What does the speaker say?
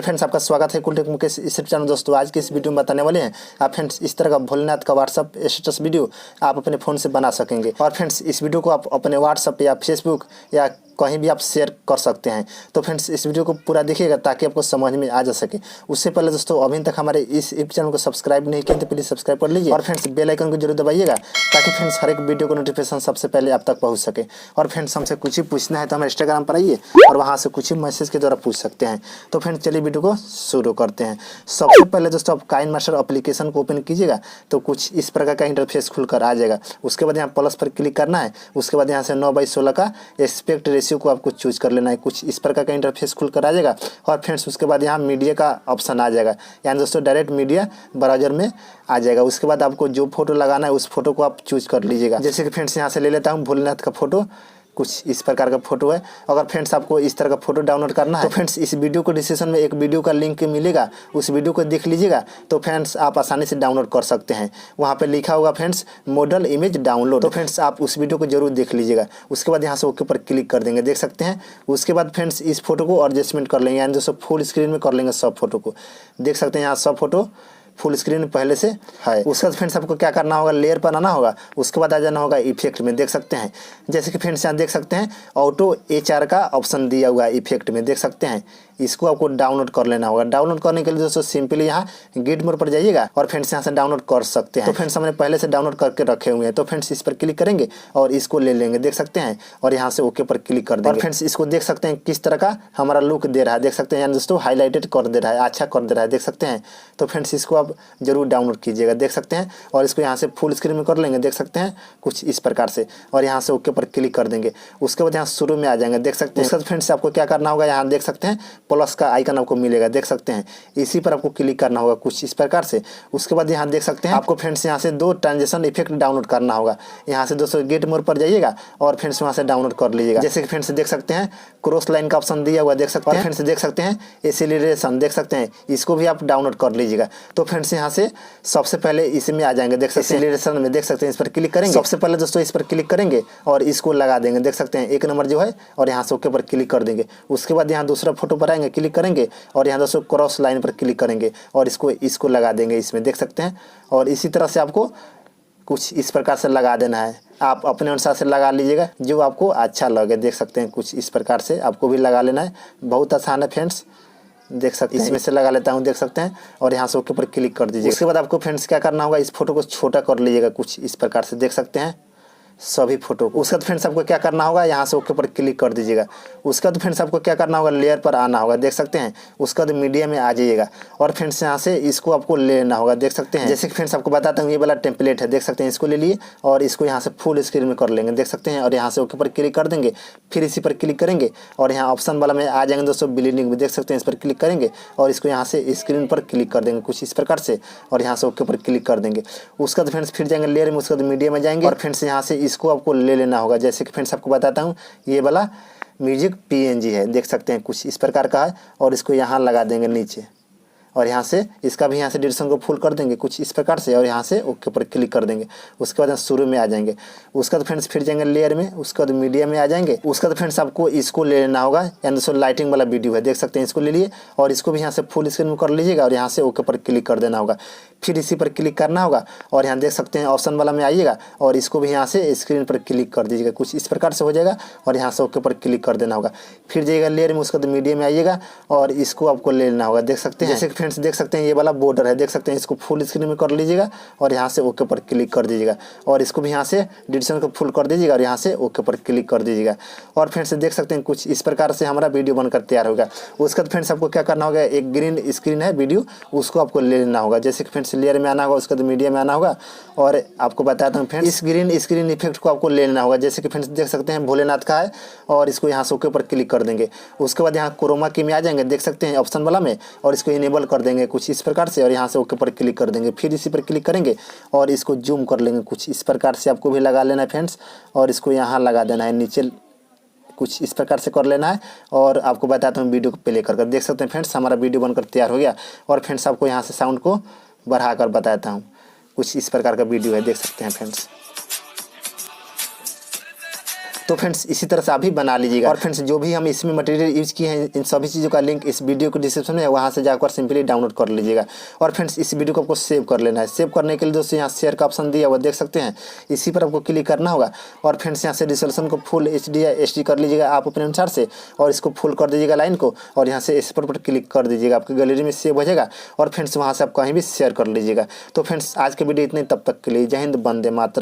Friends, आपका स्वागत है कुलटेक मुकेश इस चैनल। दोस्तों, आज के इस वीडियो में बताने वाले हैं आप फ्रेंड्स इस तरह का भोलेनाथ का व्हाट्सअप स्टेटस वीडियो आप अपने फ़ोन से बना सकेंगे। और फ्रेंड्स, इस वीडियो को आप अपने व्हाट्सअप या फेसबुक या कहीं भी आप शेयर कर सकते हैं। तो फ्रेंड्स, इस वीडियो को पूरा देखिएगा ताकि आपको समझ में आ जा सके। उससे पहले दोस्तों, अभी तक हमारे इस यूट्यूब चैनल को सब्सक्राइब नहीं किया तो प्लीज़ सब्सक्राइब कर लीजिए और फ्रेंड्स बेल आइकन को जरूर दबाइएगा ताकि फ्रेंड्स हर एक वीडियो को नोटिफिकेशन सबसे पहले आप तक पहुंच सके। और फ्रेंड्स, हमसे कुछ ही पूछना है तो हमारे इंस्टाग्राम पर आइए और वहाँ से कुछ ही मैसेज के द्वारा पूछ सकते हैं। तो फ्रेंड्स, चलिए वीडियो को शुरू करते हैं। सबसे पहले दोस्तों, आप काइन मास्टर एप्लीकेशन को ओपन कीजिएगा तो कुछ इस प्रकार का इंटरफेस खुलकर आ जाएगा। उसके बाद यहाँ प्लस पर क्लिक करना है। उसके बाद यहाँ से 9:16 का एस्पेक्ट रेशियो को आपको चूज कर लेना है। कुछ इस प्रकार का इंटरफेस खुलकर आ जाएगा। और फ्रेंड्स, उसके बाद यहाँ मीडिया का ऑप्शन आ जाएगा, यानी दोस्तों डायरेक्ट मीडिया ब्राउजर में आ जाएगा। उसके बाद आपको जो फोटो लगाना है उस फोटो को आप चूज कर लीजिएगा। जैसे कि फ्रेंड्स, यहाँ से ले लेता हूँ भोलेनाथ का फोटो। कुछ इस प्रकार का फोटो है। अगर फ्रेंड्स आपको इस तरह का फोटो डाउनलोड करना है तो फ्रेंड्स इस वीडियो को डिस्क्रिप्शन में एक वीडियो का लिंक मिलेगा, उस वीडियो को देख लीजिएगा। तो फ्रेंड्स, आप आसानी से डाउनलोड कर सकते हैं। वहाँ पे लिखा होगा फ्रेंड्स मॉडल इमेज डाउनलोड। तो फ्रेंड्स, आप उस वीडियो को जरूर देख लीजिएगा। उसके बाद यहाँ से ओके पर क्लिक कर देंगे, देख सकते हैं। उसके बाद फ्रेंड्स इस फोटो को एडजस्टमेंट कर लेंगे, यानी दोस्तों फुल स्क्रीन में कर लेंगे सब फोटो को। देख सकते हैं यहाँ सब फोटो फुल स्क्रीन पहले से है। उसके बाद फ्रेंड्स आपको क्या करना होगा, लेयर पर आना होगा। उसके बाद आ जाना होगा इफेक्ट में, देख सकते हैं। जैसे कि फ्रेंड्स यहाँ देख सकते हैं ऑटो HR का ऑप्शन दिया हुआ है इफेक्ट में, देख सकते हैं। इसको आपको डाउनलोड कर लेना होगा। डाउनलोड करने के लिए दोस्तों सिंपली यहाँ गेट मोड पर जाइएगा और फ्रेंड्स यहाँ से डाउनलोड कर सकते हैं। तो फ्रेंड्स, हमने पहले से डाउनलोड करके रखे हुए हैं। तो फ्रेंड्स इस पर क्लिक करेंगे और इसको ले लेंगे, देख सकते हैं। और यहाँ से ओके पर क्लिक कर देंगे। और फ्रेंड्स, इसको देख सकते हैं किस तरह का हमारा लुक दे रहा है, देख सकते हैं। यानी दोस्तों हाईलाइटेड कर दे रहा है, अच्छा कर दे रहा है, देख सकते हैं। तो फ्रेंड्स, इसको आप जरूर डाउनलोड कीजिएगा, देख सकते हैं। और इसको यहाँ से फुल स्क्रीन में कर लेंगे, देख सकते हैं, कुछ इस प्रकार से। और यहाँ से ओके पर क्लिक कर देंगे। उसके बाद यहाँ शुरू में आ जाएंगे, देख सकते हैं। उसके बाद फ्रेंड्स आपको क्या करना होगा, यहाँ देख सकते हैं प्लस का आइकन आपको मिलेगा, देख सकते हैं। इसी पर आपको क्लिक करना होगा कुछ इस प्रकार से। उसके बाद यहाँ देख सकते हैं आपको फ्रेंड्स यहाँ से 2 ट्रांजिशन इफेक्ट डाउनलोड करना होगा। यहाँ से दोस्तों गेट मोड पर जाइएगा और फ्रेंड्स वहाँ से डाउनलोड कर लीजिएगा। जैसे कि फ्रेंड्स देख सकते हैं क्रॉस लाइन का ऑप्शन दिया हुआ, देख सकते हैं। फ्रेंड्स देख सकते हैं एक्सेलरेशन, देख सकते हैं। इसको भी आप डाउनलोड कर लीजिएगा। तो फ्रेंड्स यहाँ से सबसे पहले इसमें आ जाएंगे, देख सकते हैं एक्सेलरेशन में, देख सकते हैं। इस पर क्लिक करेंगे। सबसे पहले दोस्तों इस पर क्लिक करेंगे और इसको लगा देंगे, देख सकते हैं 1 नंबर जो है। और यहाँ से ओके पर क्लिक कर देंगे। उसके बाद यहाँ दूसरा फोटो पर आएंगे, क्लिक करेंगे और यहाँ दोस्तों क्रॉस लाइन पर क्लिक करेंगे और इसको लगा देंगे इसमें, देख सकते हैं। और इसी तरह से आपको कुछ इस प्रकार से लगा देना है। आप अपने अनुसार से लगा लीजिएगा जो आपको अच्छा लगे, देख सकते हैं। कुछ इस प्रकार से आपको भी लगा लेना है, बहुत आसान है फ्रेंड्स, देख सकते हैं। इसमें से लगा लेता हूँ, देख सकते हैं। और यहाँ से ओके पर क्लिक कर दीजिए। उसके बाद आपको फ्रेंड्स क्या करना होगा, इस फोटो को छोटा कर लीजिएगा कुछ इस प्रकार से, देख सकते हैं सभी फोटो को। उसके बाद फ्रेंड्स आपको क्या करना होगा, यहाँ से ओके पर क्लिक कर दीजिएगा। उसके बाद फ्रेंड्स आपको क्या करना होगा, लेयर पर आना होगा, देख सकते हैं। उसके बाद मीडिया में आ जाइएगा और फ्रेंड्स यहाँ से इसको आपको ले लेना होगा, देख सकते हैं। जैसे कि फ्रेंड्स आपको बताता हूँ, ये वाला टेम्पलेट है, देख सकते हैं। इसको ले लिए और इसको यहाँ से फुल स्क्रीन में कर लेंगे, देख सकते हैं। और यहाँ से ओके पर क्लिक कर देंगे। फिर इसी पर क्लिक करेंगे और यहाँ ऑप्शन वाला में आ जाएंगे दोस्तों ब्लीडिंग में, देख सकते हैं। इस पर क्लिक करेंगे और इसको यहाँ से स्क्रीन पर क्लिक कर देंगे कुछ इस प्रकार से। और यहाँ से ओके पर क्लिक कर देंगे। उसके बाद फ्रेंड्स फिर जाएंगे लेयर में, उसके बाद मीडिया में जाएंगे और फ्रेंड्स यहाँ से इसको आपको ले लेना होगा। जैसे कि फ्रेंड्स आपको बताता हूँ, ये वाला म्यूजिक PNG है, देख सकते हैं, कुछ इस प्रकार का है। और इसको यहाँ लगा देंगे नीचे और यहाँ से इसका भी यहाँ से ड्यूरेशन को फुल कर देंगे कुछ इस प्रकार से। और यहाँ से ओके पर क्लिक कर देंगे। उसके बाद शुरू में आ जाएंगे। उसके बाद फ्रेंड्स फिर जाएंगे लेयर में, उसके बाद मीडिया में आ जाएंगे। उसके बाद फ्रेंड्स आपको इसको ले लेना होगा, यानी दोस्तों लाइटिंग वाला वीडियो है, देख सकते हैं। इसको ले लिए और इसको भी यहाँ से फुल स्क्रीन में कर लीजिएगा और यहाँ से ओके पर क्लिक कर देना होगा। फिर इसी पर क्लिक करना होगा और यहाँ देख सकते हैं ऑप्शन वाला में आइएगा और इसको भी यहाँ से स्क्रीन पर क्लिक कर दीजिएगा, कुछ इस प्रकार से हो जाएगा। और यहाँ से ओके पर क्लिक कर देना होगा। फिर जाइएगा लेयर में, उसके बाद मीडिया में आइएगा और इसको आपको ले लेना होगा, देख सकते हैं। जैसे कि फ्रेंड्स देख सकते हैं ये वाला बॉर्डर है, देख सकते हैं। इसको फुल स्क्रीन में कर लीजिएगा और यहाँ से ओके पर क्लिक कर दीजिएगा और इसको भी यहाँ से ड्यूरेशन को फुल कर दीजिएगा और यहाँ से ओके पर क्लिक कर दीजिएगा। और फ्रेंड्स देख सकते हैं कुछ इस प्रकार से हमारा वीडियो बनकर तैयार होगा। उसके बाद फ्रेंड्स आपको क्या करना होगा, एक ग्रीन स्क्रीन है वीडियो, उसको आपको ले लेना होगा। जैसे कि फ्रेंड्स लेयर में आना होगा, उसके बाद मीडिया में आना होगा। और आपको बताता हूँ फ्रेंड्स, इस ग्रीन स्क्रीन इफेक्ट को आपको ले लेना होगा। जैसे कि फ्रेंड्स देख सकते हैं भोलेनाथ का है और इसको यहाँ से ओके पर क्लिक कर देंगे। उसके बाद यहाँ क्रोमा की में आ जाएंगे, देख सकते हैं ऑप्शन वाला में, और इसको इनेबल कर देंगे कुछ इस प्रकार से। और यहाँ से ओके पर क्लिक कर देंगे। फिर इसी पर क्लिक करेंगे और इसको जूम कर लेंगे कुछ इस प्रकार से। आपको भी लगा लेना है फ्रेंड्स और इसको यहाँ लगा देना है नीचे, कुछ इस प्रकार से कर लेना है। और आपको बताता हूँ वीडियो को प्ले कर देख सकते हैं फ्रेंड्स, हमारा वीडियो बनकर तैयार हो गया। और फ्रेंड्स आपको यहाँ से साउंड को बढ़ा कर बताता हूँ, कुछ इस प्रकार का वीडियो है, देख सकते हैं फ्रेंड्स। तो फ्रेंड्स इसी तरह से आप भी बना लीजिएगा। और फ्रेंड्स जो भी हम इसमें मटेरियल यूज किए हैं इन सभी चीज़ों का लिंक इस वीडियो के डिस्क्रिप्शन में है, वहाँ से जाकर सिंपली डाउनलोड कर लीजिएगा। और फ्रेंड्स इस वीडियो को आपको सेव कर लेना है। सेव करने के लिए दोस्तों यहाँ शेयर का ऑप्शन दिया हुआ देख सकते हैं, इसी पर आपको क्लिक करना होगा। और फ्रेंड्स यहाँ से रिजोल्यूशन को फुल HD या HD कर लीजिएगा आप अपने अनुसार से, और इसको फुल कर दीजिएगा लाइन को, और यहाँ से इस पर क्लिक कर दीजिएगा, आपकी गैलरी में सेव हो जाएगा। और फ्रेंड्स वहाँ से आप कहीं भी शेयर कर लीजिएगा। तो फ्रेंड्स आज के वीडियो इतने, तब तक के लिए जय हिंद, वंदे मातरम।